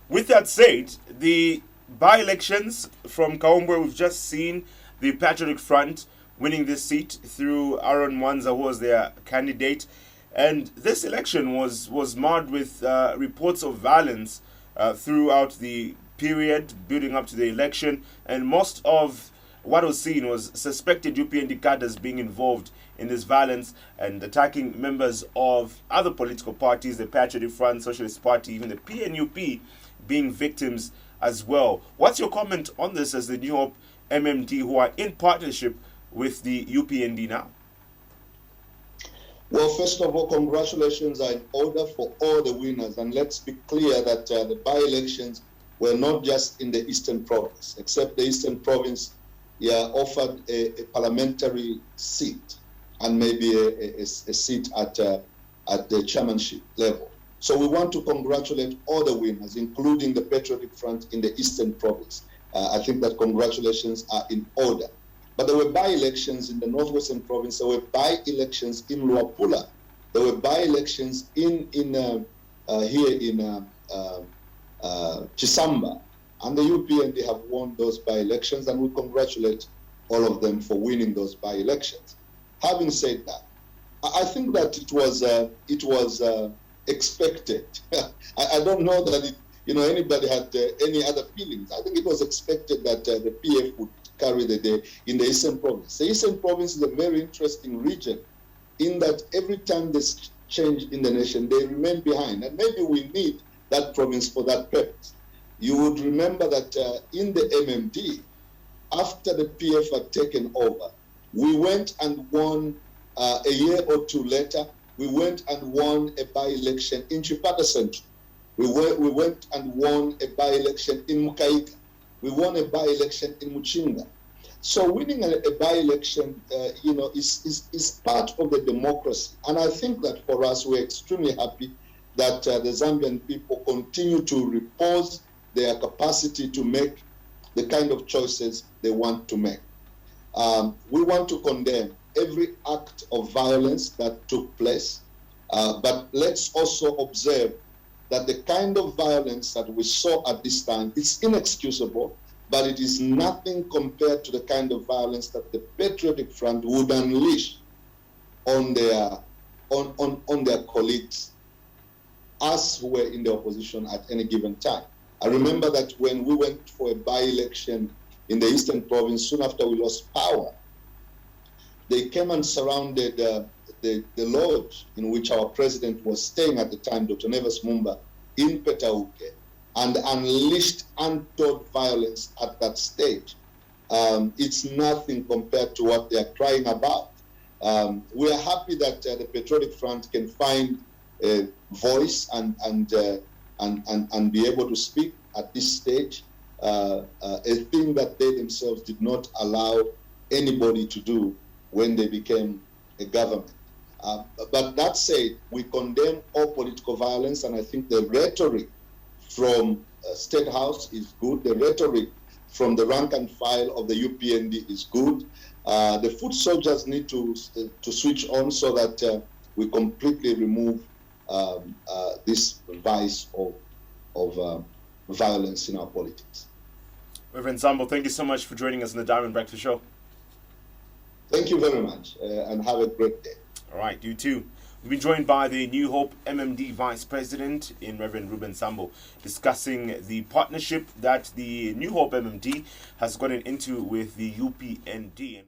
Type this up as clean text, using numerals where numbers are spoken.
With that said, the by-elections from Kaombwe, we've just seen the Patriotic Front winning this seat through Aaron Mwanza, who was their candidate. And this election was marred with reports of violence throughout the period building up to the election. And most of what was seen was suspected UPND cadres being involved in this violence and attacking members of other political parties, the Patriotic Front, Socialist Party, even the PNUP being victims as well. What's your comment on this as the New Hope MMD, who are in partnership with the UPND now? Well, first of all, congratulations are in order for all the winners. And let's be clear that the by-elections were not just in the Eastern Province, except the Eastern Province offered a parliamentary seat and maybe a seat at the chairmanship level. So we want to congratulate all the winners, including the Patriotic Front in the Eastern Province. I think that congratulations are in order. But there were by-elections in the Northwestern Province. There were by-elections in Luapula. There were by-elections here in Chisamba. And the UPND have won those by-elections, and we congratulate all of them for winning those by-elections. Having said that, I think that it was expected. I don't know that anybody had any other feelings. I think it was expected that the PF would carry the day in the Eastern Province. The Eastern Province is a very interesting region in that every time there's change in the nation, they remain behind. And maybe we need that province for that purpose. You would remember that in the MMD, after the PF had taken over, we went and won a year or two later, we went and won a by-election in Chipata Central. We went and won a by-election in Mukaika. We won a by-election in Muchinga. So winning a by-election, is part of the democracy. And I think that for us, we're extremely happy that the Zambian people continue to repose their capacity to make the kind of choices they want to make. We want to condemn every act of violence that took place, but let's also observe that the kind of violence that we saw at this time is inexcusable, but it is nothing compared to the kind of violence that the Patriotic Front would unleash on their colleagues, us who were in the opposition at any given time. I remember that when we went for a by-election in the Eastern Province, soon after we lost power, they came and surrounded the lodge in which our president was staying at the time, Dr. Neves Mumba, in Petauke, and unleashed untold violence at that stage. It's nothing compared to what they are crying about. We are happy that the Patriotic Front can find a voice and be able to speak at this stage, a thing that they themselves did not allow anybody to do when they became a government. But that said, we condemn all political violence, and I think the rhetoric from State House is good. The rhetoric from the rank and file of the UPND is good. The foot soldiers need to switch on so that we completely remove this vice of violence in our politics. Reuben Sambo, thank you so much for joining us on the Diamond Breakfast Show. Thank you very much, and have a great day. All right, you too. We've been joined by the New Hope MMD Vice President in Reverend Reuben Sambo, discussing the partnership that the New Hope MMD has gotten into with the UPND.